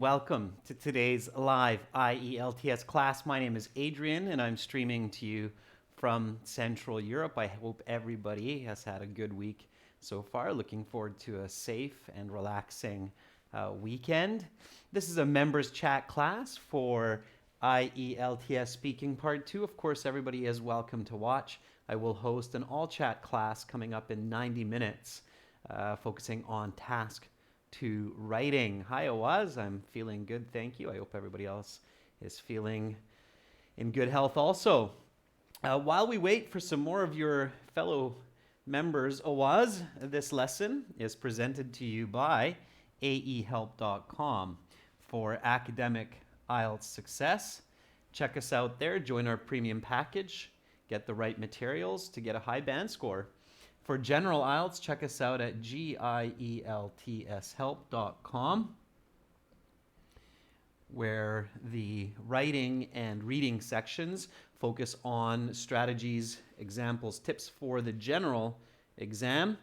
Welcome to today's live IELTS class. My name is Adrian and I'm streaming to you from Central Europe. I hope everybody has had a good week so far. Looking forward to a safe and relaxing weekend. This is a members chat class for IELTS Speaking Part 2. Of course, everybody is welcome to watch. I will host an all chat class coming up in 90 minutes, focusing on task to writing. Hi, Awaz. I'm feeling good, thank you. I hope everybody else is feeling in good health also. While we wait for some more of your fellow members, Awaz, this lesson is presented to you by aehelp.com for academic IELTS success. Check us out there, join our premium package, get the right materials to get a high band score. For general IELTS, check us out at gieltshelp.com, where the writing and reading sections focus on strategies, examples, tips for the general exam.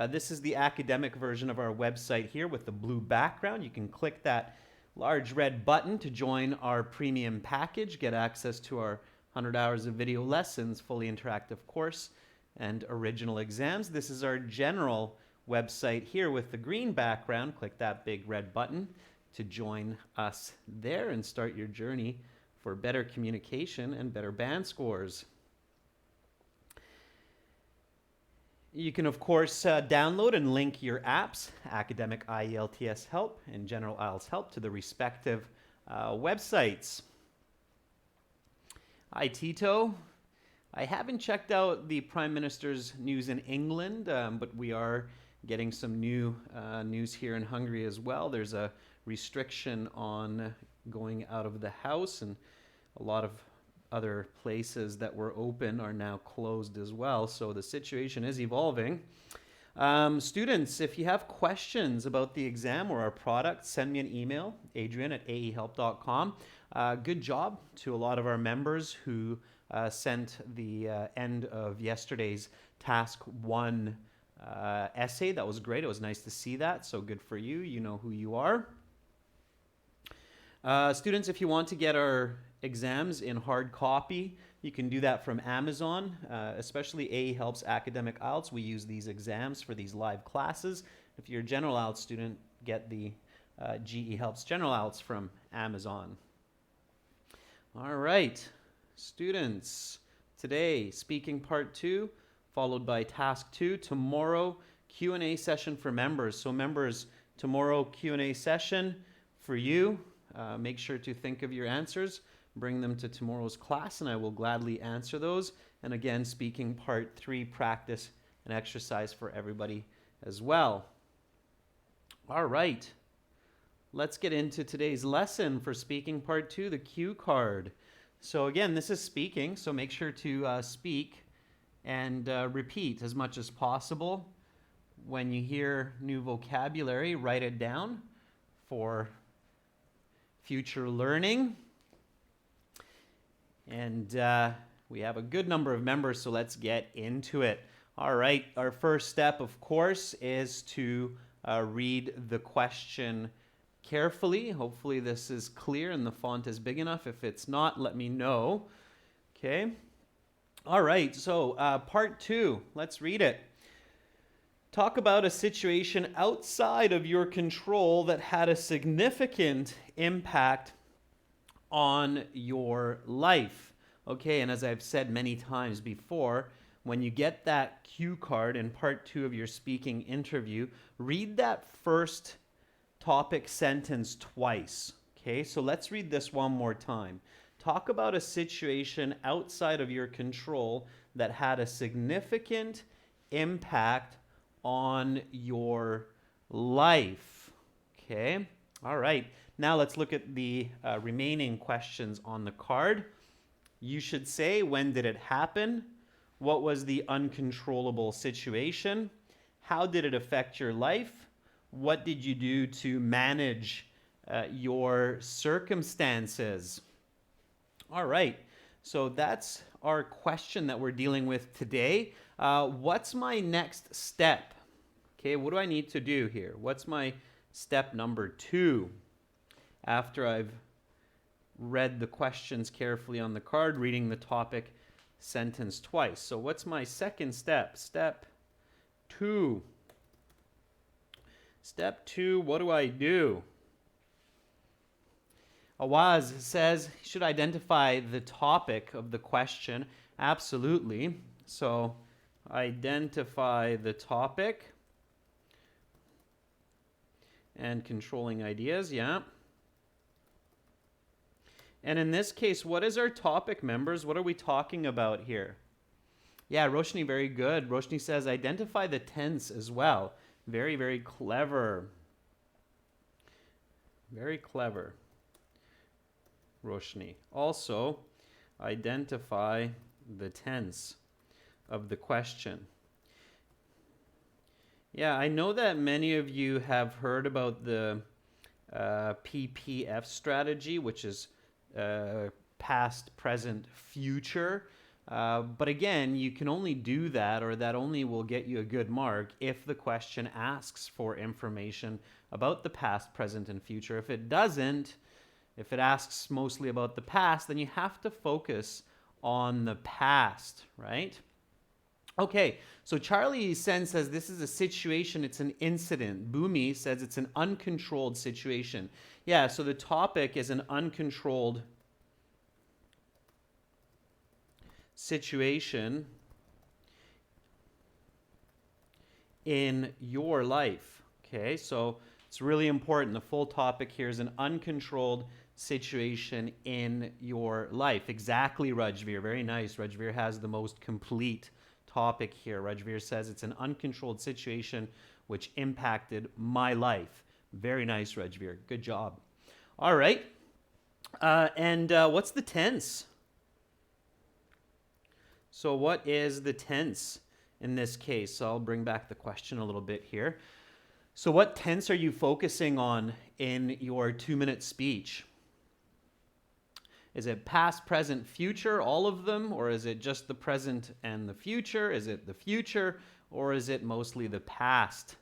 This is the academic version of our website here with the blue background. You can click that large red button to join our premium package, get access to our 100 hours of video lessons, fully interactive course, and original exams. This is our general website here with the green background. Click that big red button to join us there and start your journey for better communication and better band scores. You can, of course, download and link your apps, Academic IELTS Help and General IELTS Help, to the respective websites. Hi, Tito. I haven't checked out the Prime Minister's news in England, but we are getting some new news here in Hungary as well. There's a restriction on going out of the house, and a lot of other places that were open are now closed as well. So the situation is evolving. Students, if you have questions about the exam or our product, send me an email, adrian@aehelp.com. Good job to a lot of our members who sent the end of yesterday's task 1 essay. That was great. It was nice to see that. So good for you. You know who you are. Students, if you want to get our exams in hard copy, you can do that from Amazon, especially AEHelp's Academic IELTS. We use these exams for these live classes. If you're a General IELTS student, get the GE Helps General IELTS from Amazon. All right. Students, today, speaking part 2, followed by task 2. Tomorrow, Q&A session for members. So members, tomorrow Q&A session for you. Make sure to think of your answers. Bring them to tomorrow's class, and I will gladly answer those. And again, speaking part 3, practice and exercise for everybody as well. All right. Let's get into today's lesson for speaking part 2, the cue card. So again, this is speaking, so make sure to speak and repeat as much as possible. When you hear new vocabulary, write it down for future learning. And we have a good number of members, so let's get into it. All right, our first step, of course, is to read the question carefully. Hopefully this is clear and the font is big enough. If it's not, let me know. Okay. All right, so part 2, let's read it. Talk about a situation outside of your control that had a significant impact on your life. Okay, and as I've said many times before, when you get that cue card in part 2 of your speaking interview, read that first topic sentence twice. Okay, so let's read this one more time. Talk about a situation outside of your control that had a significant impact on your life. Okay, all right. Now let's look at the remaining questions on the card. You should say, when did it happen? What was the uncontrollable situation? How did it affect your life? What did you do to manage your circumstances? All right, so that's our question that we're dealing with today. What's my next step? Okay, what do I need to do here? What's my step number 2? after I've read the questions carefully on the card, reading the topic sentence twice. So what's my second step? Step 2. Step 2, what do I do? Awaz says, should identify the topic of the question. Absolutely. So identify the topic and controlling ideas, yeah. And in this case, what is our topic, members? What are we talking about here? Yeah, Roshni, very good. Roshni says, identify the tense as well. Very, very clever. Very clever, Roshni. Also, identify the tense of the question. Yeah, I know that many of you have heard about the PPF strategy, which is past, present, future. But again, you can only do that, or that only will get you a good mark, if the question asks for information about the past, present, and future. If it doesn't, if it asks mostly about the past, then you have to focus on the past, right? Okay, so Charlie says this is a situation, it's an incident. Bhumi says it's an uncontrolled situation. Yeah, so the topic is an uncontrolled situation in your life. Okay, so it's really important. The full topic here is an uncontrolled situation in your life. Exactly, Rajveer. Very nice. Rajveer has the most complete topic here. Rajveer says it's an uncontrolled situation which impacted my life. Very nice, Rajveer. Good job. All right. And what's the tense? So what is the tense in this case? So I'll bring back the question a little bit here. So what tense are you focusing on in your 2-minute speech? Is it past, present, future, all of them? Or is it just the present and the future? Is it the future? Or is it mostly the past?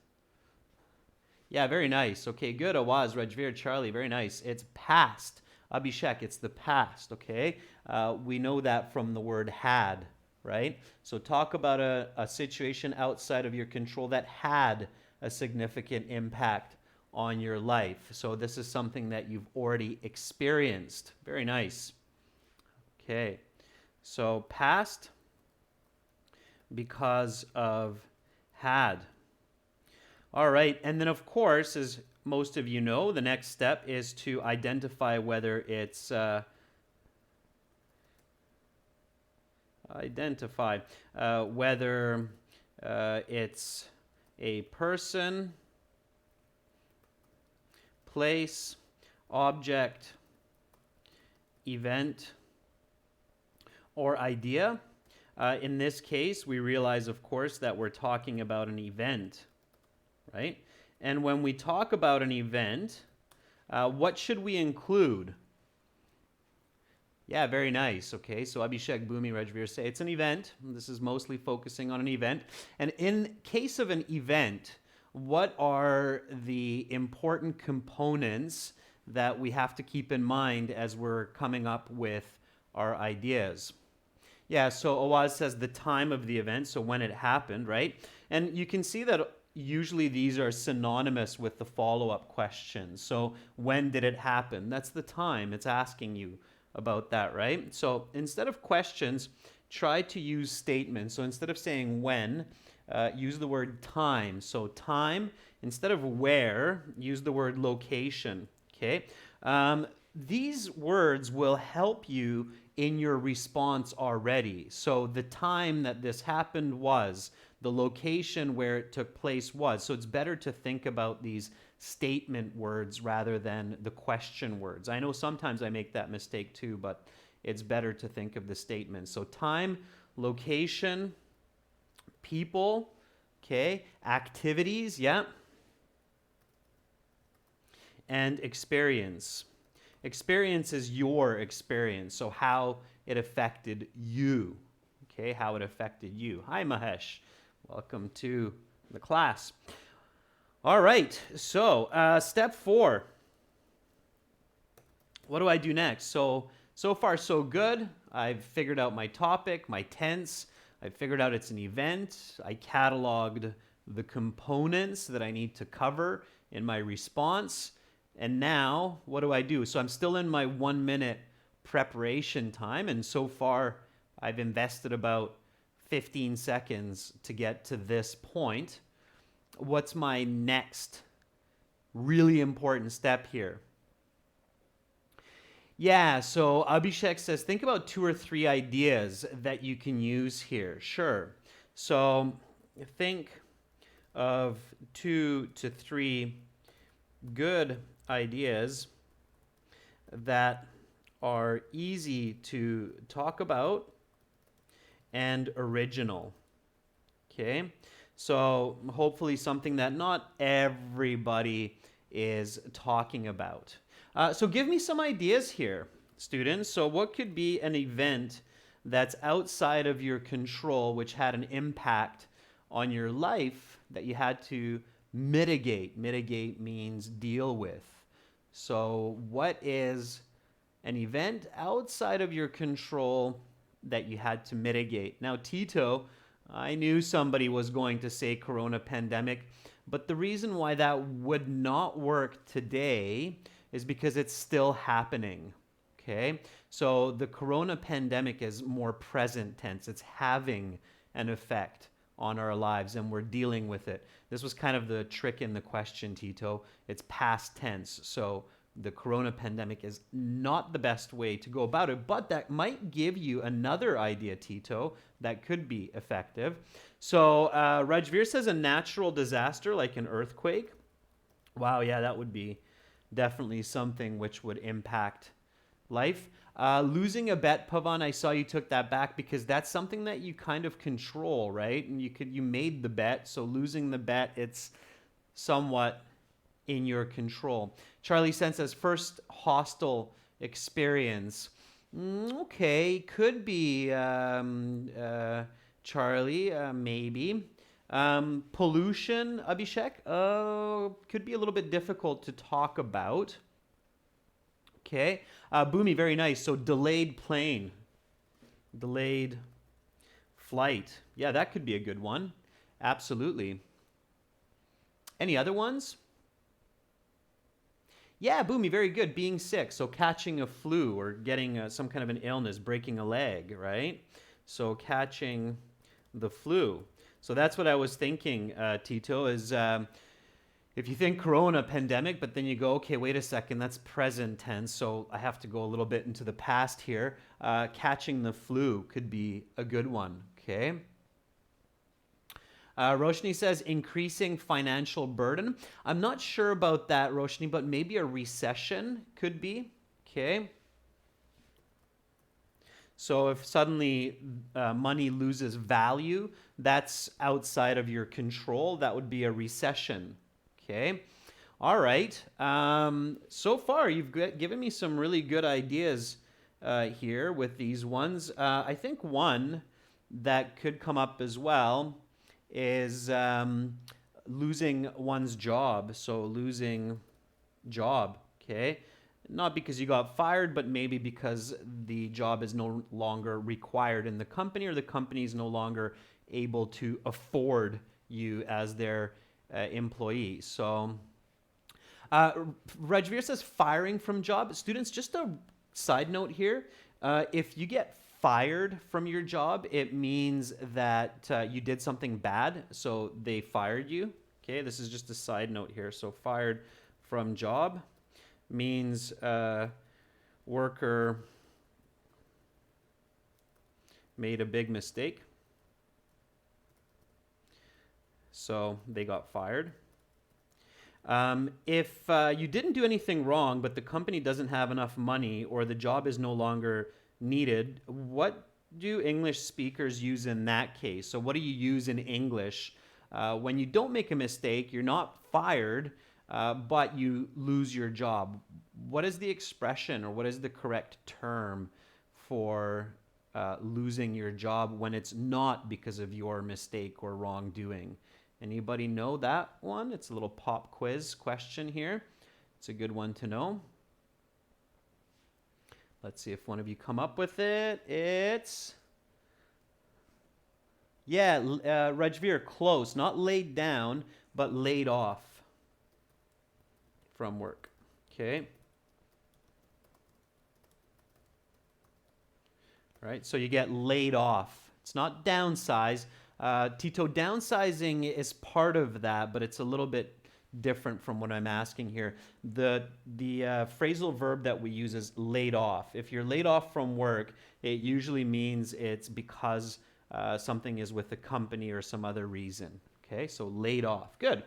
Yeah, very nice. Okay, good. Awaz, Rajveer, Charlie, very nice. It's past. Abhishek, it's the past, okay? We know that from the word had, right? So talk about a situation outside of your control that had a significant impact on your life. So this is something that you've already experienced. Very nice. Okay, so past because of had. All right, and then of course, as most of you know, the next step is to identify whether it's whether it's a person, place, object, event, or idea. In this case, we realize, of course, that we're talking about an event, right? And when we talk about an event, what should we include? Yeah, very nice. Okay, so Abhishek, Bhumi, Rajveer say it's an event. This is mostly focusing on an event. And in case of an event, what are the important components that we have to keep in mind as we're coming up with our ideas? Yeah, so Awaz says the time of the event, so when it happened, right? And you can see that usually these are synonymous with the follow-up questions. So when did it happen? That's the time. It's asking you about that, right? So instead of questions, try to use statements. So instead of saying when, use the word time. So time, instead of where, use the word location, okay? These words will help you in your response already. So the time that this happened was, the location where it took place was. So it's better to think about these statement words rather than the question words. I know sometimes I make that mistake too, but it's better to think of the statements. So time, location, people, okay, activities, yeah, and experience. Experience is your experience, so how it affected you, okay, how it affected you. Hi, Mahesh. Welcome to the class. All right, so step 4. what do I do next? So far so good. I've figured out my topic, my tense. I've figured out it's an event. I cataloged the components that I need to cover in my response. And now, what do I do? So I'm still in my 1 minute preparation time, and so far I've invested about 15 seconds to get to this point. What's my next really important step here? Yeah, so Abhishek says think about 2 or 3 ideas that you can use here. Sure. So think of 2 to 3 good ideas that are easy to talk about and original. Okay? So hopefully something that not everybody is talking about. So give me some ideas here, students. So what could be an event that's outside of your control which had an impact on your life that you had to mitigate? Mitigate means deal with. So what is an event outside of your control that you had to mitigate? Now, Tito, I knew somebody was going to say corona pandemic, but the reason why that would not work today is because it's still happening. Okay? So the corona pandemic is more present tense. It's having an effect on our lives and we're dealing with it. This was kind of the trick in the question, Tito. It's past tense. So the corona pandemic is not the best way to go about it, but that might give you another idea, Tito, that could be effective. So Rajveer says a natural disaster like an earthquake. Wow, yeah, that would be definitely something which would impact life. Losing a bet, Pavan, I saw you took that back because that's something that you kind of control, right? And you made the bet, so losing the bet, it's somewhat in your control. Charlie Sen says first hostile experience. Okay, could be Charlie, maybe. Pollution, Abhishek, could be a little bit difficult to talk about. Okay. Boomy, very nice. So delayed plane, delayed flight. Yeah, that could be a good one. Absolutely. Any other ones? Yeah, Boomy, very good. Being sick, so catching a flu or getting some kind of an illness, breaking a leg, right? So catching the flu. So that's what I was thinking, Tito, is if you think corona pandemic, but then you go, okay, wait a second, that's present tense, so I have to go a little bit into the past here. Catching the flu could be a good one, okay? Roshni says increasing financial burden. I'm not sure about that, Roshni, but maybe a recession could be. Okay. So if suddenly money loses value, that's outside of your control. That would be a recession. Okay. All right. So far, you've given me some really good ideas here with these ones. I think one that could come up as well is losing one's job. So losing job, okay? Not because you got fired, but maybe because the job is no longer required in the company or the company is no longer able to afford you as their employee. So Rajveer says firing from job. Students, just a side note here. If you get fired from your job, it means that you did something bad, so they fired you. Okay, this is just a side note here. So fired from job means worker made a big mistake, so they got fired. If you didn't do anything wrong, but the company doesn't have enough money or the job is no longer needed, what do English speakers use in that case? So what do you use in English when you don't make a mistake, you're not fired, but you lose your job? What is the expression or what is the correct term for losing your job when it's not because of your mistake or wrongdoing? Anybody know that one? It's a little pop quiz question here. It's a good one to know. Let's see if one of you come up with it. It's, yeah, Rajveer, close. Not laid down, but laid off from work. Okay. Right? So you get laid off. It's not downsize. Tito, downsizing is part of that, but it's a little bit different from what I'm asking here. The phrasal verb that we use is laid off. If you're laid off from work, it usually means it's because something is with the company or some other reason. Okay, so laid off. Good.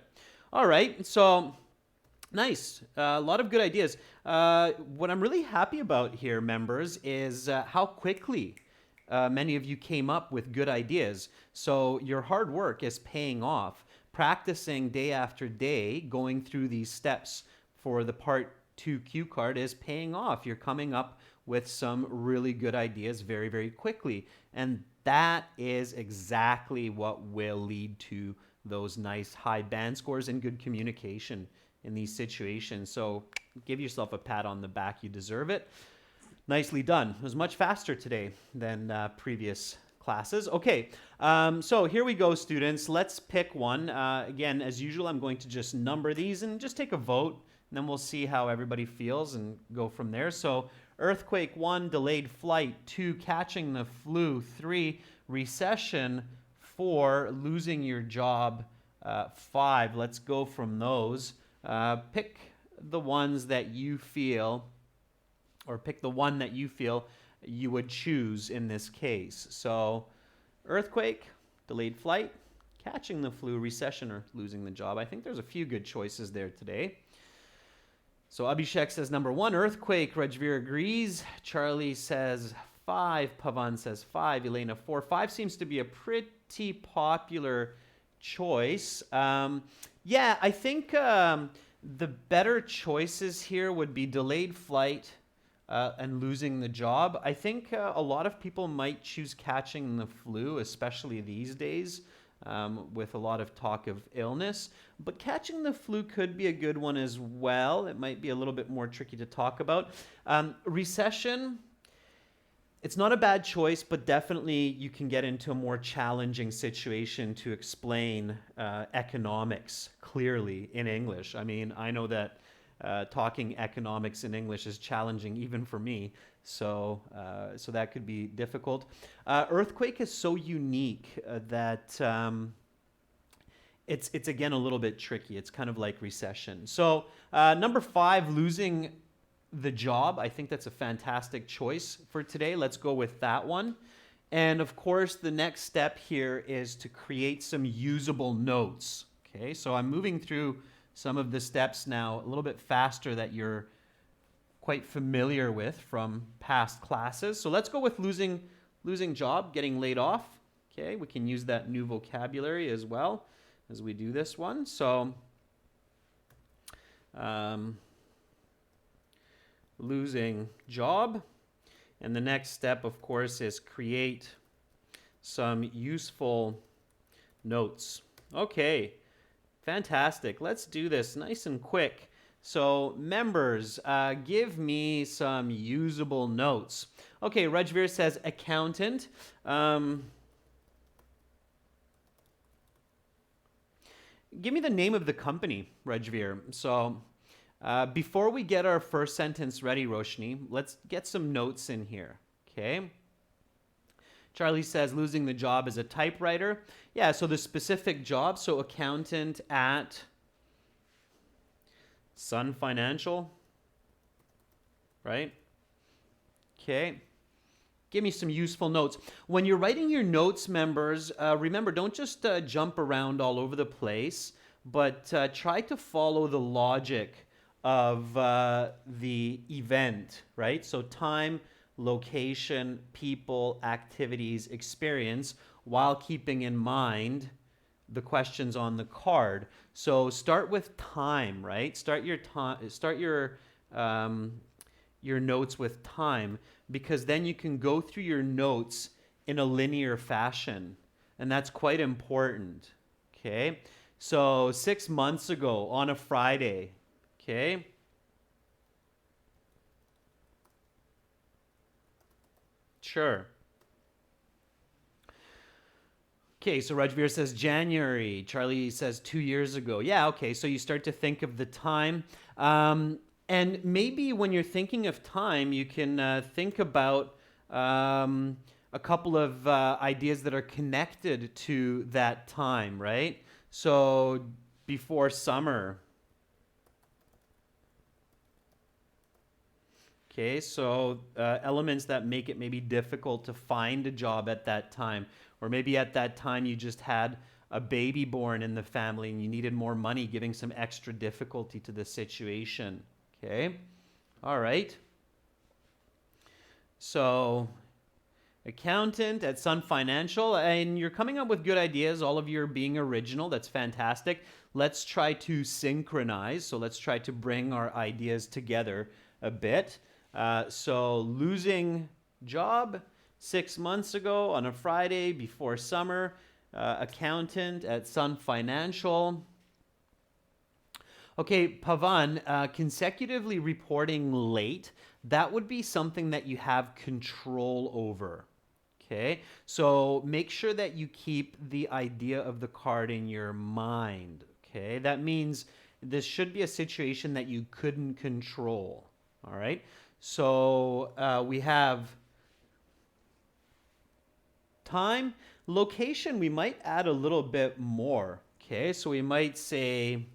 All right, so nice. A lot of good ideas. What I'm really happy about here, members, is how quickly many of you came up with good ideas. So your hard work is paying off. Practicing day after day, going through these steps for the Part 2 cue card is paying off. You're coming up with some really good ideas very, very quickly. And that is exactly what will lead to those nice high band scores and good communication in these situations. So give yourself a pat on the back. You deserve it. Nicely done. It was much faster today than previous classes. Okay, so here we go, students. Let's pick one. Again, as usual, I'm going to just number these and just take a vote, and then we'll see how everybody feels and go from there. So earthquake 1, delayed flight 2, catching the flu 3, recession 4, losing your job 5. Let's go from those. Pick the ones that you feel, or pick the one that you feel you would choose in this case. So earthquake, delayed flight, catching the flu, recession, or losing the job. I think there's a few good choices there today. So Abhishek says number 1, earthquake. Rajveer agrees. Charlie says 5. Pavan says 5. Elena 4. 5 seems to be a pretty popular choice. Yeah, I think the better choices here would be delayed flight and losing the job. I think a lot of people might choose catching the flu, especially these days, with a lot of talk of illness. But catching the flu could be a good one as well. It might be a little bit more tricky to talk about. Recession, it's not a bad choice, but definitely you can get into a more challenging situation to explain economics clearly in English. I mean, I know that talking economics in English is challenging even for me, so that could be difficult. Earthquake is so unique that it's again a little bit tricky. It's kind of like recession. So number 5, losing the job. I think that's a fantastic choice for today. Let's go with that one. And of course, the next step here is to create some usable notes. Okay, so I'm moving through some of the steps now a little bit faster that you're quite familiar with from past classes. So let's go with losing job, getting laid off. Okay, we can use that new vocabulary as well as we do this one. So losing job. And the next step, of course, is create some useful notes. Okay, fantastic. Let's do this nice and quick. So members, give me some usable notes. Okay, Rajveer says accountant. Give me the name of the company, Rajveer. So before we get our first sentence ready, Roshni, let's get some notes in here, okay? Charlie says losing the job as a typewriter. Yeah, so the specific job, so accountant at Sun Financial, right? Okay. Give me some useful notes. When you're writing your notes, members, remember, don't just jump around all over the place, but try to follow the logic of the event, right? So time, location, people, activities, experience, while keeping in mind the questions on the card. So start with time, right? Start your notes with time, because then you can go through your notes in a linear fashion, and that's quite important. Okay, so 6 months ago on a Friday. Okay. Sure. Okay, so Rajveer says January. Charlie says 2 years ago. Yeah, okay, so you start to think of the time. And maybe when you're thinking of time, you can think about a couple of ideas that are connected to that time, right? So before summer. Okay, so elements that make it maybe difficult to find a job at that time. Or maybe at that time you just had a baby born in the family and you needed more money, giving some extra difficulty to the situation. Okay, all right. So, accountant at Sun Financial, and you're coming up with good ideas. All of you are being original. That's fantastic. Let's try to synchronize. So, let's try to bring our ideas together a bit. So losing job 6 months ago on a Friday before summer, accountant at Sun Financial. Okay, Pavan, consecutively reporting late, that would be something that you have control over. Okay, so make sure that you keep the idea of the card in your mind. Okay, that means this should be a situation that you couldn't control. All right, so we have time, location, we might add a little bit more. Okay, so we might say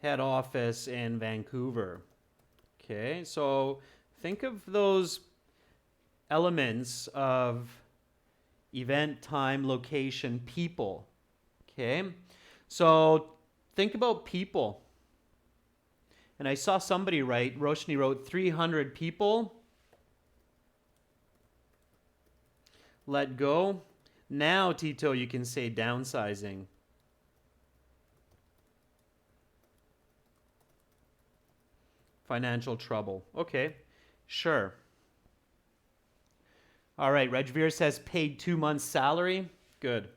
head office in Vancouver. Okay, so think of those elements of event, time, location, people. Okay, so think about people. And I saw somebody write, Roshni wrote 300 people. Let go. Now, Tito, you can say downsizing. Financial trouble. Okay, sure. All right, Rajveer says paid 2 months' salary. Good.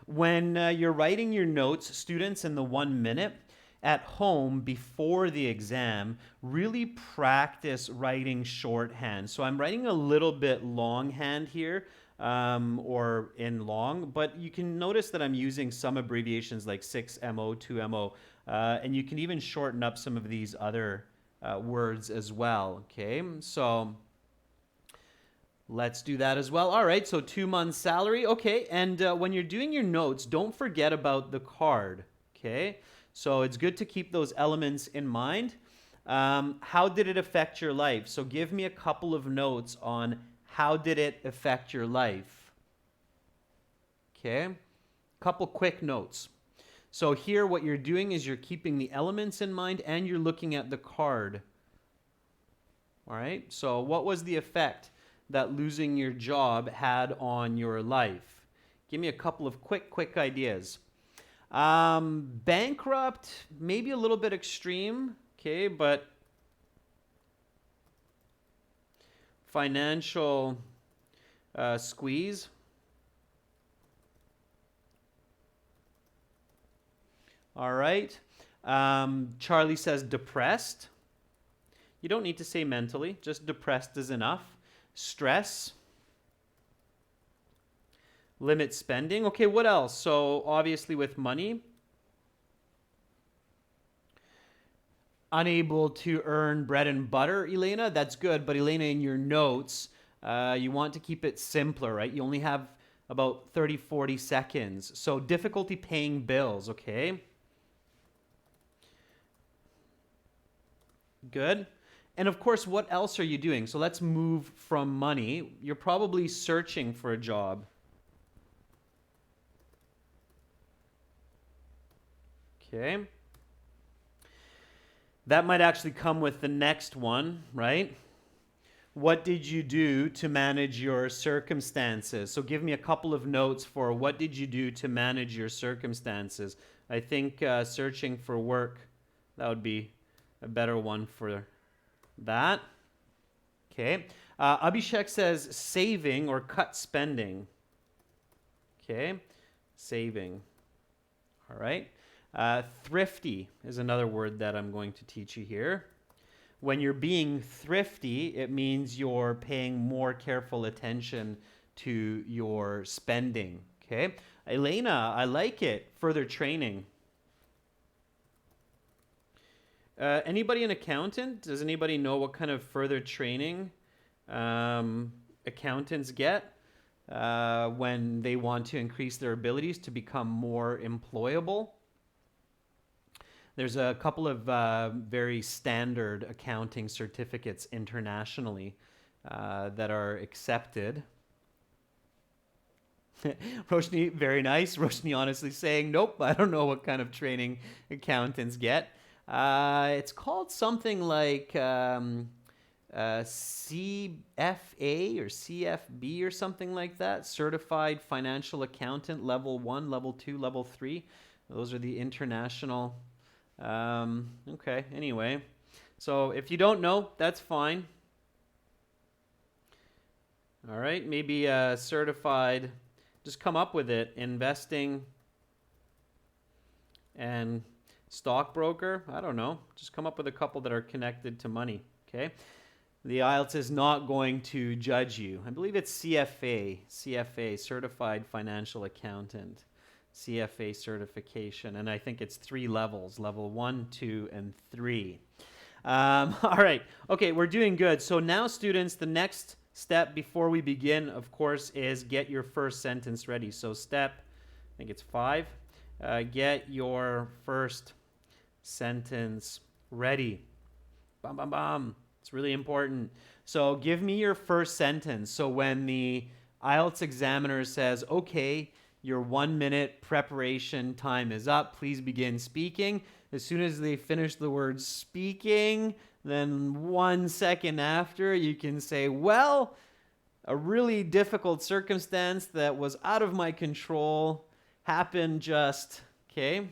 When you're writing your notes, students, in the 1 minute, at home before the exam, really practice writing shorthand. So I'm writing a little bit longhand here, or in long, but you can notice that I'm using some abbreviations like 6MO, 2MO, and you can even shorten up some of these other words as well. Okay, so let's do that as well. All right, so 2 months' salary. Okay, and when you're doing your notes, don't forget about the card. Okay, so it's good to keep those elements in mind. How did it affect your life? So give me a couple of notes on how did it affect your life. Okay, couple quick notes. So here what you're doing is you're keeping the elements in mind and you're looking at the card. All right, so what was the effect that losing your job had on your life? Give me a couple of quick ideas. Bankrupt, maybe a little bit extreme, okay, but financial squeeze. All right. Charlie says depressed. You don't need to say mentally, just depressed is enough. Stress. Limit spending. Okay, what else? So obviously with money, unable to earn bread and butter, Elena. That's good, but Elena, in your notes, you want to keep it simpler, right? You only have about 30, 40 seconds. So difficulty paying bills, okay? Good. And of course, what else are you doing? So let's move from money. You're probably searching for a job. Okay. That might actually come with the next one, right? What did you do to manage your circumstances? So give me a couple of notes for what did you do to manage your circumstances. I think searching for work, that would be a better one for that. Okay. Abhishek says saving or cut spending. Okay. Saving. All right. Thrifty is another word that I'm going to teach you here. When you're being thrifty, it means you're paying more careful attention to your spending. Okay. Elena, I like it. Further training. Anybody an accountant? Does anybody know what kind of further training accountants get when they want to increase their abilities to become more employable? There's a couple of very standard accounting certificates internationally that are accepted. Roshni, very nice. Roshni honestly saying, nope, I don't know what kind of training accountants get. It's called something like CFA or CFB or something like that. Certified Financial Accountant, level 1, level 2, level 3. Those are the international. Okay, anyway. So if you don't know, that's fine. All right, maybe certified. Just come up with it. Investing and stockbroker. I don't know. Just come up with a couple that are connected to money. Okay. The IELTS is not going to judge you. I believe it's CFA, Certified Financial Accountant, CFA certification. And I think it's 3 levels, level 1, 2, and 3. All right. Okay, we're doing good. So now, students, the next step before we begin, of course, is get your first sentence ready. So step, I think it's 5, get your first sentence ready. Bam, bam, bam. It's really important. So give me your first sentence. So when the IELTS examiner says, okay, your 1 minute preparation time is up, please begin speaking. As soon as they finish the word speaking, then 1 second after, you can say, well, a really difficult circumstance that was out of my control happened just, okay?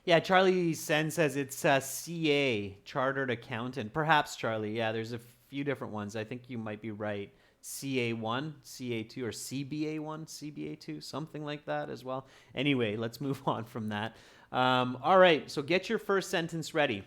Yeah, Charlie Sen says it's CA, Chartered Accountant. Perhaps, Charlie. Yeah, there's a few different ones. I think you might be right. CA1, CA2, or CBA1, CBA2, something like that as well. Anyway, let's move on from that. All right, so get your first sentence ready.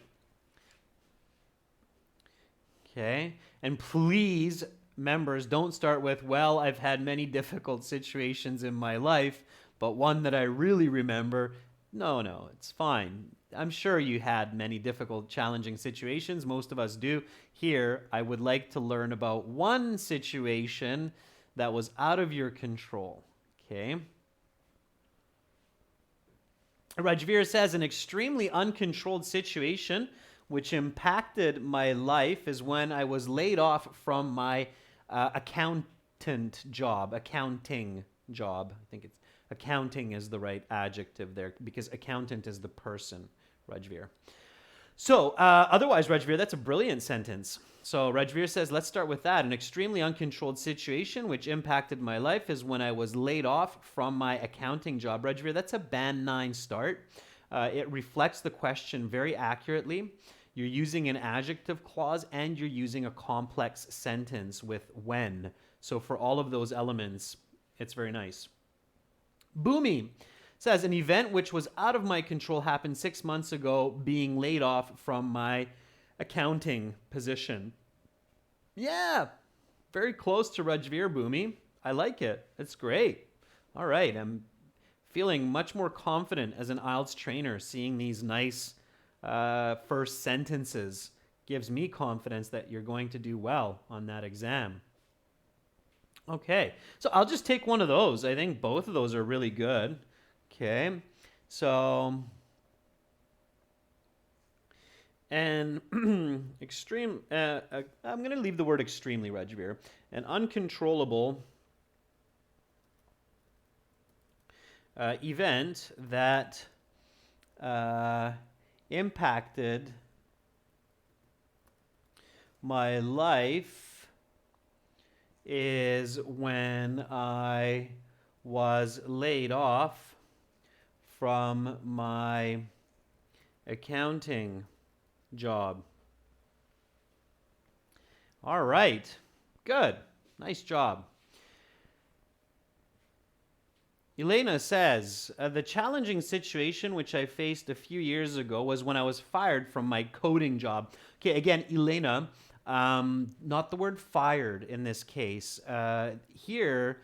Okay, and please, members, don't start with, well, I've had many difficult situations in my life, but one that I really remember. No, it's fine. I'm sure you had many difficult, challenging situations. Most of us do. Here, I would like to learn about one situation that was out of your control. Okay. Rajveer says, an extremely uncontrolled situation which impacted my life is when I was laid off from my accounting job. I think it's accounting is the right adjective there because accountant is the person, Rajveer. So otherwise, Rajveer, that's a brilliant sentence. So Rajveer says, let's start with that. An extremely uncontrolled situation which impacted my life is when I was laid off from my accounting job. Rajveer, that's a band 9 start. It reflects the question very accurately. You're using an adjective clause and you're using a complex sentence with when. So for all of those elements, it's very nice. Boomy says, an event which was out of my control happened 6 months ago, being laid off from my accounting position. Yeah, very close to Rajveer, Boomy. I like it. It's great. All right, I'm feeling much more confident as an IELTS trainer. Seeing these nice first sentences gives me confidence that you're going to do well on that exam. Okay, so I'll just take one of those. I think both of those are really good. Okay, so, and extreme, I'm going to leave the word extremely, Rajveer. An uncontrollable event that impacted my life is when I was laid off from my accounting job. All right, good, nice job. Elena says, the challenging situation which I faced a few years ago was when I was fired from my coding job. Okay, again, Elena, not the word fired in this case. Here,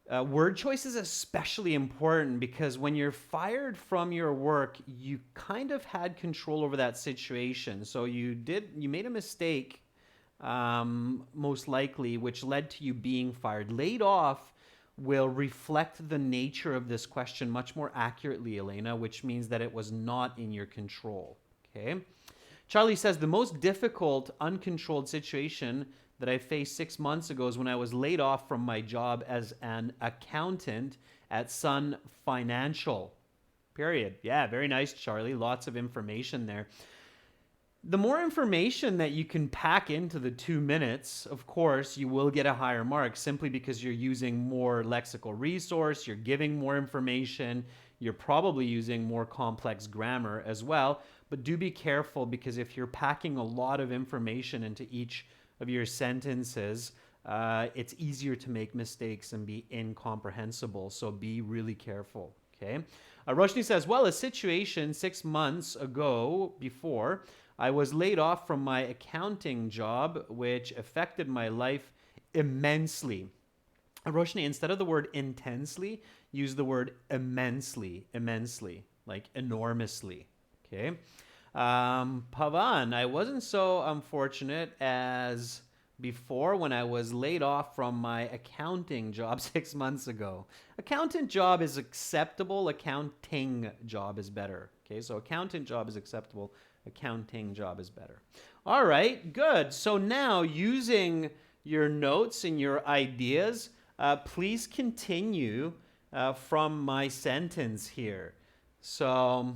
word choice is especially important because when you're fired from your work, you kind of had control over that situation. So you made a mistake, most likely, which led to you being fired. Laid off will reflect the nature of this question much more accurately, Elena, which means that it was not in your control. Okay. Charlie says the most difficult, uncontrolled situation that I faced 6 months ago is when I was laid off from my job as an accountant at Sun Financial. Period. Yeah, very nice, Charlie. Lots of information there. The more information that you can pack into the 2 minutes, of course, you will get a higher mark simply because you're using more lexical resource, you're giving more information, you're probably using more complex grammar as well. But do be careful because if you're packing a lot of information into each of your sentences, it's easier to make mistakes and be incomprehensible. So be really careful, okay? Roshni says, well, a situation 6 months ago before, I was laid off from my accounting job, which affected my life immensely. Roshni, instead of the word intensely, use the word immensely, like enormously. Okay. Pavan, I wasn't so unfortunate as before when I was laid off from my accounting job 6 months ago. Accountant job is acceptable. Accounting job is better. Okay, so accountant job is acceptable. Accounting job is better. All right, good. So now using your notes and your ideas, please continue from my sentence here. So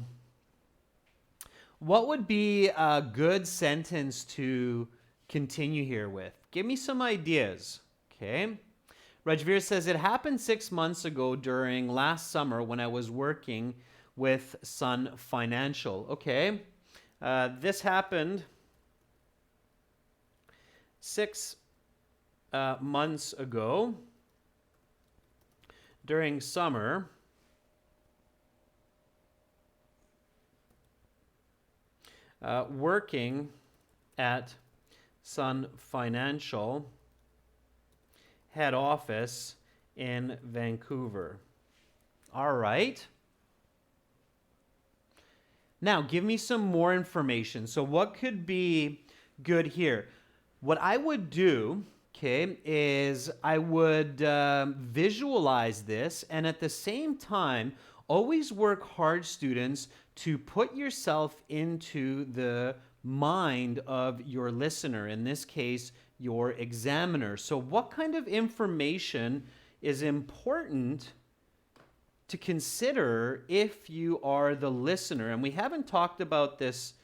what would be a good sentence to continue here with? Give me some ideas, okay? Rajveer says, it happened 6 months ago during last summer when I was working with Sun Financial. Okay, this happened 6 months ago during summer working at Sun Financial head office in Vancouver. All right. Now, give me some more information. So what could be good here? What I would do, okay, is I would visualize this, and at the same time, always work hard, students, to put yourself into the mind of your listener, in this case, your examiner. So what kind of information is important to consider if you are the listener? And we haven't talked about this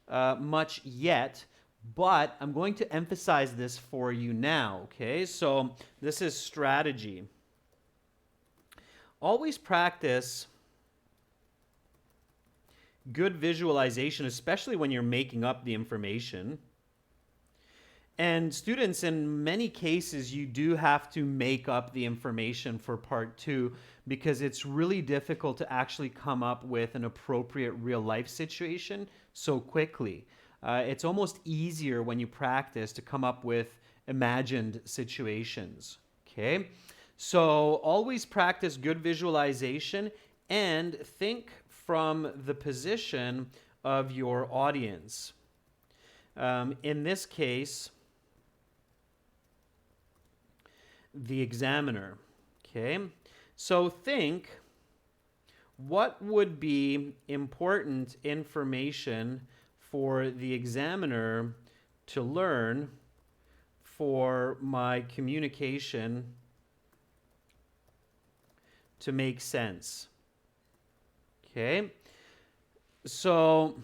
much yet, but I'm going to emphasize this for you now, okay? So this is strategy. Always practice good visualization, especially when you're making up the information. And students, in many cases, you do have to make up the information for part 2 because it's really difficult to actually come up with an appropriate real life situation so quickly. It's almost easier when you practice to come up with imagined situations, okay? So always practice good visualization and think from the position of your audience. In this case, the examiner, okay? So think, what would be important information for the examiner to learn for my communication to make sense? Okay, so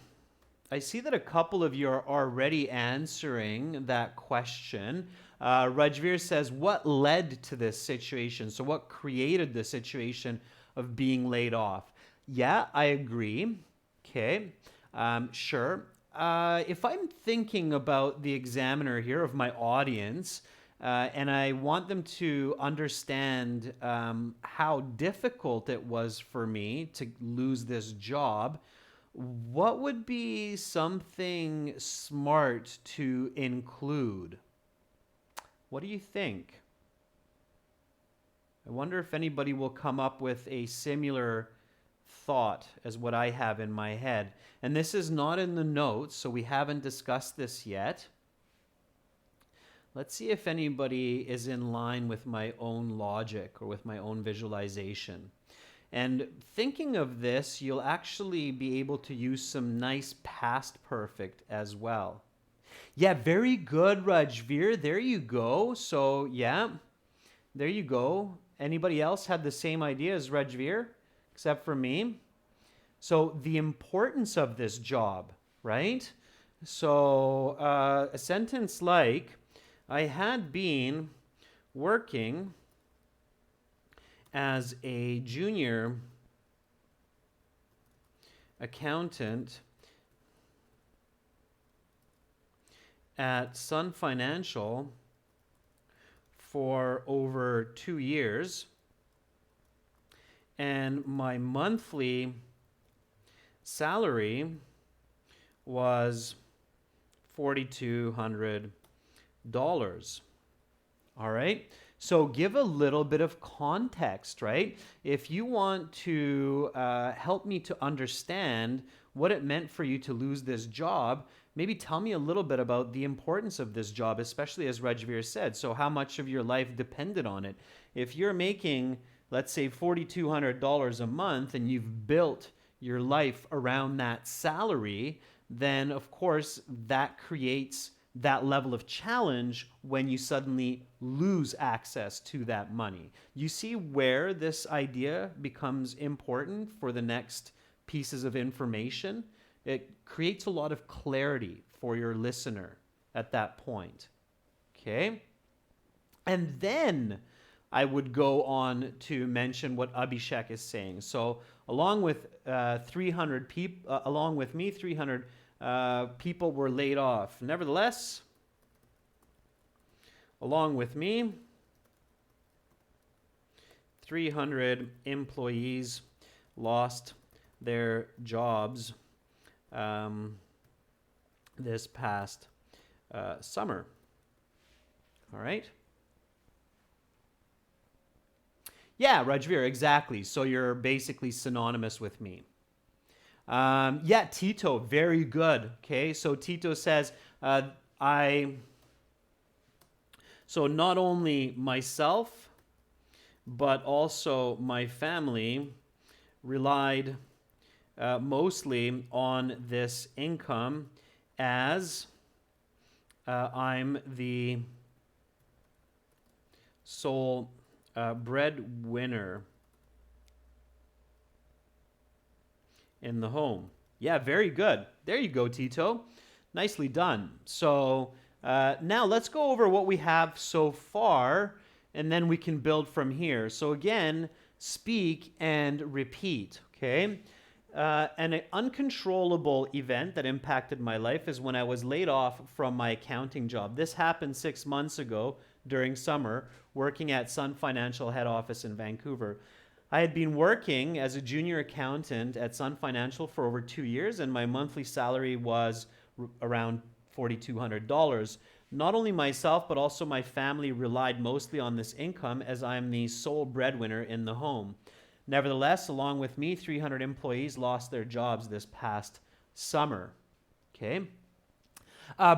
I see that a couple of you are already answering that question. Rajveer says, what led to this situation? So what created the situation of being laid off? Yeah, I agree. Okay, sure. If I'm thinking about the examiner here, of my audience, and I want them to understand how difficult it was for me to lose this job. What would be something smart to include? What do you think? I wonder if anybody will come up with a similar thought as what I have in my head. And this is not in the notes, so we haven't discussed this yet. Let's see if anybody is in line with my own logic or with my own visualization. And thinking of this, you'll actually be able to use some nice past perfect as well. Yeah, very good, Rajveer. There you go. So, yeah, there you go. Anybody else had the same idea as Rajveer, except for me? So, the importance of this job, right? So, a sentence like, I had been working as a junior accountant at Sun Financial for over 2 years, and my monthly salary was $4,200. All right. So give a little bit of context, right? If you want to help me to understand what it meant for you to lose this job, maybe tell me a little bit about the importance of this job, especially as Rajveer said. So how much of your life depended on it? If you're making, let's say, $4,200 a month and you've built your life around that salary, then of course that creates that level of challenge when you suddenly lose access to that money. You see where this idea becomes important for the next pieces of information? It creates a lot of clarity for your listener at that point. Okay? And then I would go on to mention what Abhishek is saying. So along with 300 people, along with me, 300 people were laid off. Nevertheless, along with me, 300 employees lost their jobs this past summer. All right. Yeah, Rajveer, exactly. So you're basically synonymous with me. Yeah, Tito, very good. Okay, so Tito says, so not only myself, but also my family relied mostly on this income as I'm the sole breadwinner in the home. Yeah, very good. There you go, Tito. Nicely done. So now let's go over what we have so far, and then we can build from here. So again, speak and repeat, okay? An uncontrollable event that impacted my life is when I was laid off from my accounting job. This happened 6 months ago during summer, working at Sun Financial head office in Vancouver. I had been working as a junior accountant at Sun Financial for over 2 years, and my monthly salary was around $4,200. Not only myself, but also my family relied mostly on this income as I'm the sole breadwinner in the home. Nevertheless, along with me, 300 employees lost their jobs this past summer. Okay.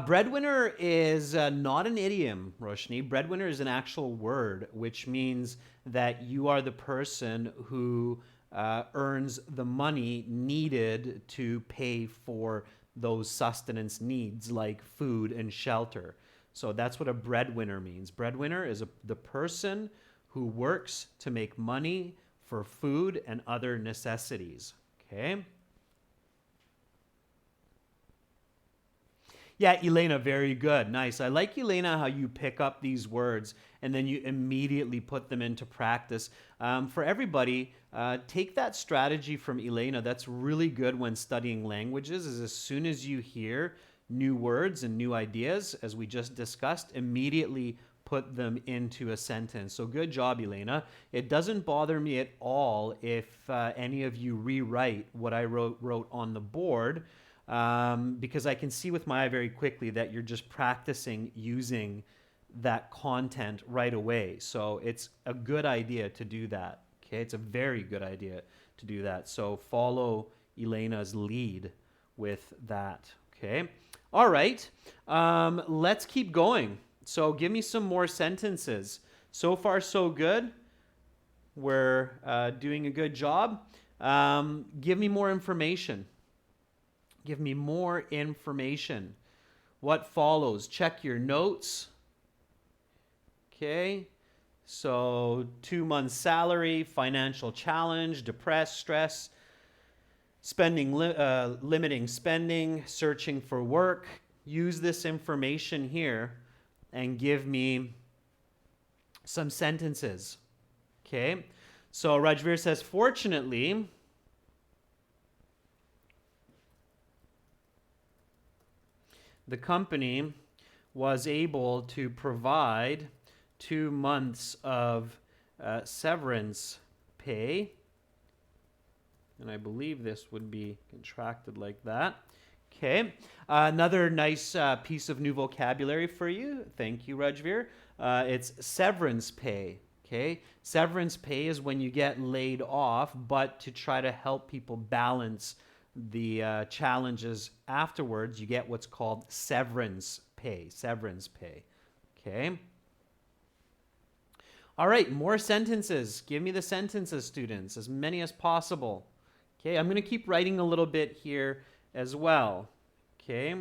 Breadwinner is not an idiom, Roshni. Breadwinner is an actual word, which means that you are the person who earns the money needed to pay for those sustenance needs like food and shelter. So that's what a breadwinner means. Breadwinner is the person who works to make money for food and other necessities. Okay? Yeah, Elena, very good. Nice. I like, Elena, how you pick up these words and then you immediately put them into practice. For everybody, take that strategy from Elena. That's really good when studying languages, is as soon as you hear new words and new ideas, as we just discussed, immediately put them into a sentence. So good job, Elena. It doesn't bother me at all if any of you rewrite what I wrote on the board, because I can see with my eye very quickly that you're just practicing using that content right away. So it's a good idea to do that. Okay, it's a very good idea to do that. So follow Elena's lead with that. Okay. All right. Let's keep going. So give me some more sentences. So far, so good. We're doing a good job. Give me more information. Give me more information. What follows? Check your notes. Okay. So 2 months salary, financial challenge, depressed, stress, spending, limiting spending, searching for work. Use this information here and give me some sentences. Okay. So Rajveer says, fortunately, the company was able to provide 2 months of severance pay. And I believe this would be contracted like that. Okay. Another nice piece of new vocabulary for you. Thank you, Rajveer. It's severance pay. Okay. Severance pay is when you get laid off, but to try to help people balance the challenges afterwards, you get what's called severance pay. Severance pay. Okay. All right, more sentences. Give me the sentences, students, as many as possible. Okay, I'm going to keep writing a little bit here as well. Okay.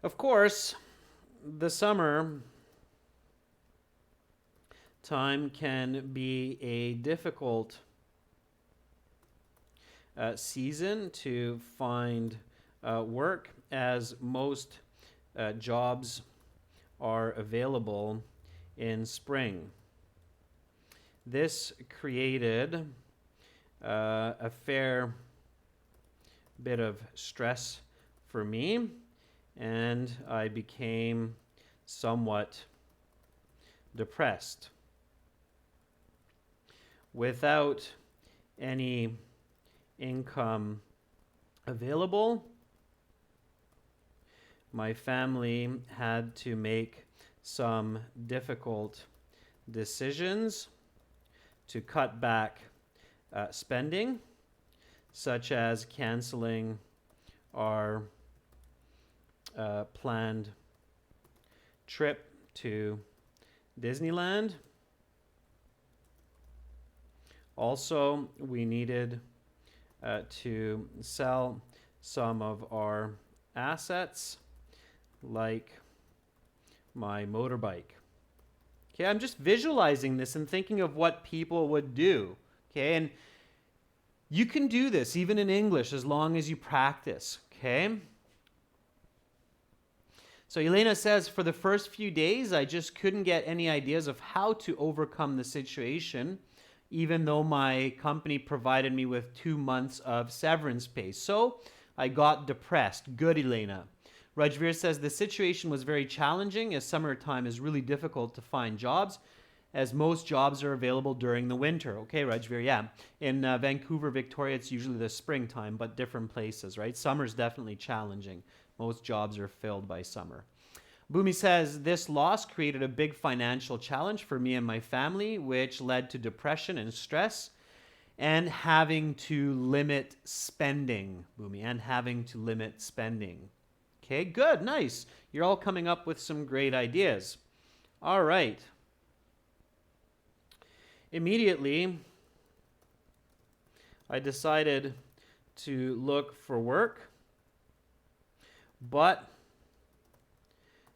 Of course, the summer time can be a difficult season to find work, as most jobs are available in spring. This created a fair bit of stress for me, and I became somewhat depressed. Without any income available, my family had to make some difficult decisions to cut back spending, such as canceling our planned trip to Disneyland. Also, we needed to sell some of our assets, like my motorbike. Okay, I'm just visualizing this and thinking of what people would do. Okay, and you can do this even in English as long as you practice. Okay. So Elena says, for the first few days, I just couldn't get any ideas of how to overcome the situation, even though my company provided me with 2 months of severance pay. So I got depressed. Good, Elena. Rajveer says, the situation was very challenging, as summertime is really difficult to find jobs, as most jobs are available during the winter. Okay, Rajveer, yeah. In Vancouver, Victoria, it's usually the springtime, but different places, right? Summer's definitely challenging. Most jobs are filled by summer. Bhumi says, this loss created a big financial challenge for me and my family, which led to depression and stress and having to limit spending, Bhumi, and having to limit spending. Okay, good, nice. You're all coming up with some great ideas. All right. Immediately, I decided to look for work, but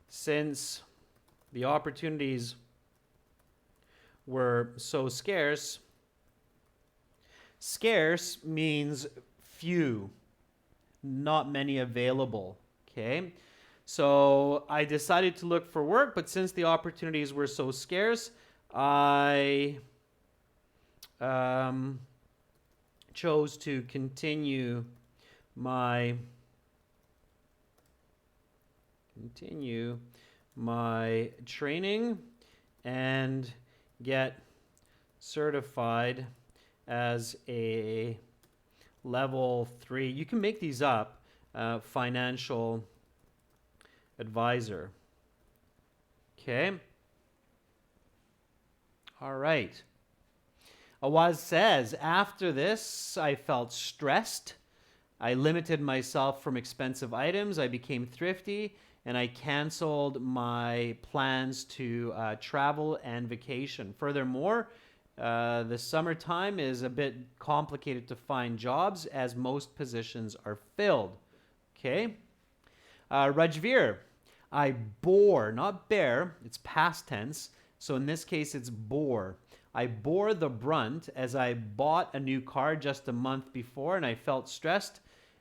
since the opportunities were so scarce, scarce means few, not many available. Okay, so I decided to look for work, but since the opportunities were so scarce, I chose to continue my my training and get certified as a level 3, you can make these up, financial advisor. Okay. All right. Awaz says, after this, I felt stressed. I limited myself from expensive items. I became thrifty, and I canceled my plans to travel and vacation. Furthermore, the summertime is a bit complicated to find jobs as most positions are filled. Okay. Rajveer, I bore, not bear, it's past tense. So in this case, it's bore. I bore the brunt as I bought a new car just a month before, and I felt stressed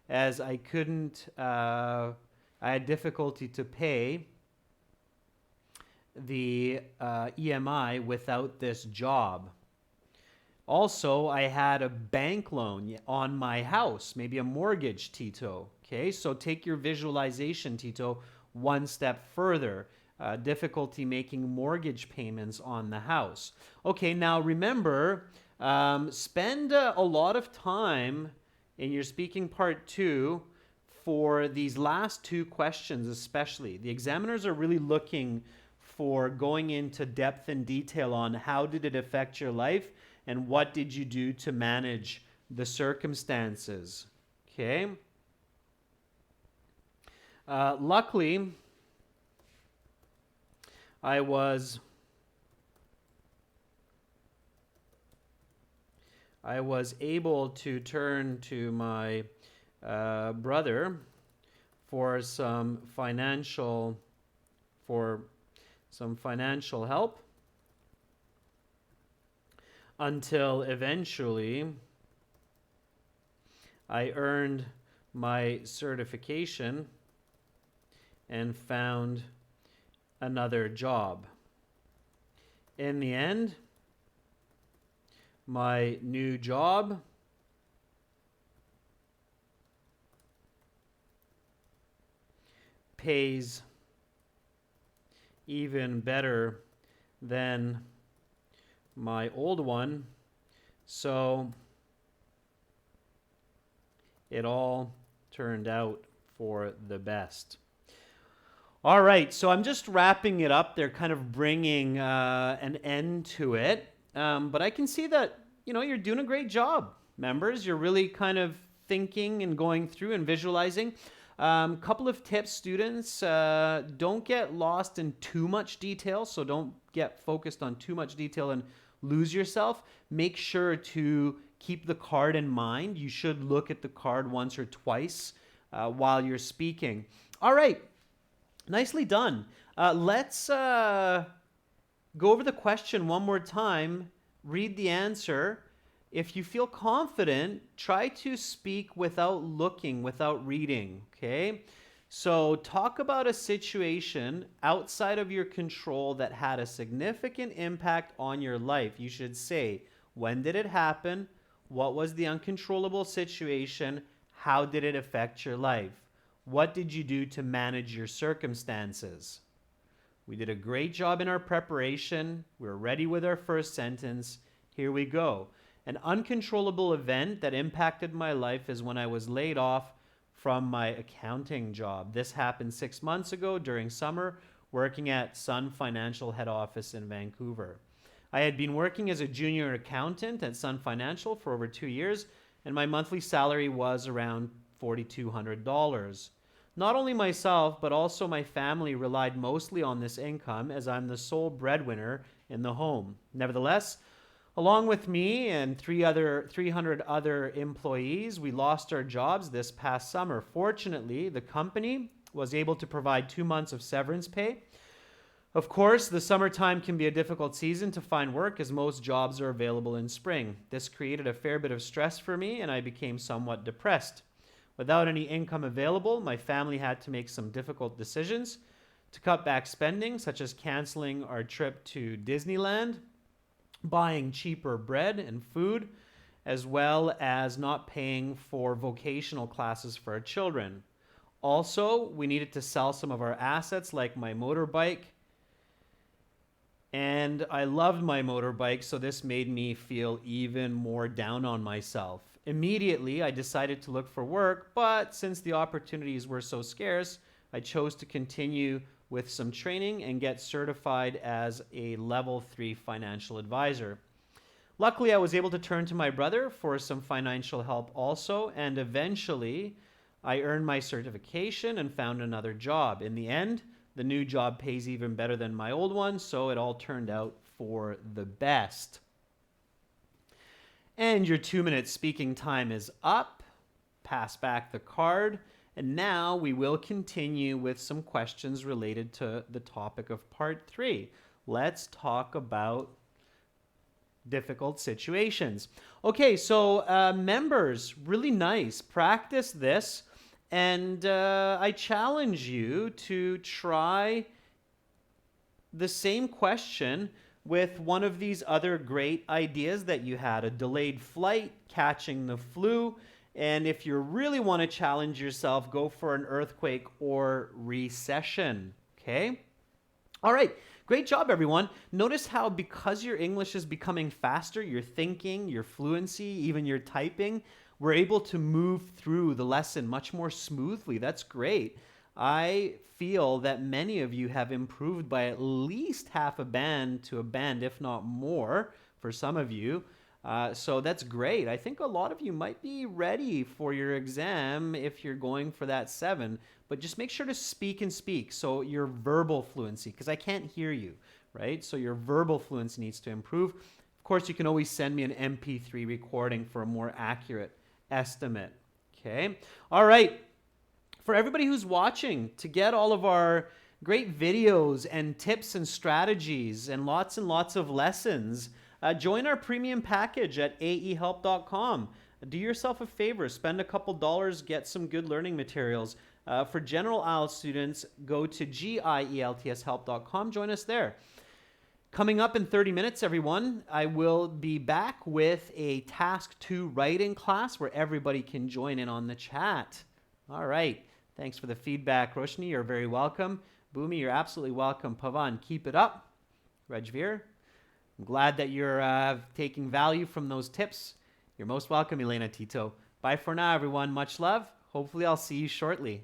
as I couldn't, I had difficulty to pay the EMI without this job. Also, I had a bank loan on my house, maybe a mortgage, Tito. Okay, so take your visualization, Tito, one step further. Difficulty making mortgage payments on the house. Okay, now remember, spend a lot of time in your speaking part 2 for these last 2 questions especially. The examiners are really looking for going into depth and detail on how did it affect your life and what did you do to manage the circumstances. Okay. Luckily, I was able to turn to my brother for some financial help until eventually I earned my certification and found another job. In the end, my new job pays even better than my old one, so it all turned out for the best. All right, so I'm just wrapping it up. They're kind of bringing an end to it. But I can see that, you're doing a great job, members. You're really kind of thinking and going through and visualizing. Couple of tips, students. Don't get lost in too much detail. So don't get focused on too much detail and lose yourself. Make sure to keep the card in mind. You should look at the card once or twice while you're speaking. All right. Nicely done. Let's go over the question one more time. Read the answer. If you feel confident, try to speak without looking, without reading, okay? So talk about a situation outside of your control that had a significant impact on your life. You should say, when did it happen? What was the uncontrollable situation? How did it affect your life? What did you do to manage your circumstances? We did a great job in our preparation. We're ready with our first sentence. Here we go. An uncontrollable event that impacted my life is when I was laid off from my accounting job. This happened 6 months ago during summer, working at Sun Financial head office in Vancouver. I had been working as a junior accountant at Sun Financial for over 2 years, and my monthly salary was around $4,200. Not only myself, but also my family relied mostly on this income as I'm the sole breadwinner in the home. Nevertheless, along with me and 300 other employees, we lost our jobs this past summer. Fortunately, the company was able to provide 2 months of severance pay. Of course, the summertime can be a difficult season to find work as most jobs are available in spring. This created a fair bit of stress for me and I became somewhat depressed. Without any income available, my family had to make some difficult decisions to cut back spending, such as canceling our trip to Disneyland, buying cheaper bread and food, as well as not paying for vocational classes for our children. Also, we needed to sell some of our assets like my motorbike. And I loved my motorbike, so this made me feel even more down on myself. Immediately, I decided to look for work, but since the opportunities were so scarce, I chose to continue with some training and get certified as a level 3 financial advisor. Luckily, I was able to turn to my brother for some financial help also, and eventually I earned my certification and found another job. In the end, the new job pays even better than my old one, so it all turned out for the best. And your 2-minute speaking time is up. Pass back the card. And now we will continue with some questions related to the topic of part 3. Let's talk about difficult situations. Okay, so members, really nice. Practice this. And I challenge you to try the same question with one of these other great ideas that you had: a delayed flight, catching the flu, and if you really want to challenge yourself, go for an earthquake or recession. Okay? All right. Great job, everyone. Notice how, because your English is becoming faster, your thinking, your fluency, even your typing, we're able to move through the lesson much more smoothly. That's great. I feel that many of you have improved by at least half a band to a band, if not more, for some of you. So that's great. I think a lot of you might be ready for your exam if you're going for that 7, but just make sure to speak and speak. So your verbal fluency, because I can't hear you, right? So your verbal fluency needs to improve. Of course, you can always send me an MP3 recording for a more accurate estimate. Okay. All right. For everybody who's watching, to get all of our great videos and tips and strategies and lots of lessons, join our premium package at aehelp.com. Do yourself a favor, spend a couple dollars, get some good learning materials. For general IELTS students, go to gieltshelp.com. Join us there. Coming up in 30 minutes, everyone, I will be back with a Task 2 writing class where everybody can join in on the chat. All right. Thanks for the feedback, Roshni. You're very welcome. Bhumi, you're absolutely welcome. Pavan, keep it up. Rajveer, I'm glad that you're taking value from those tips. You're most welcome, Elena Tito. Bye for now, everyone. Much love. Hopefully, I'll see you shortly.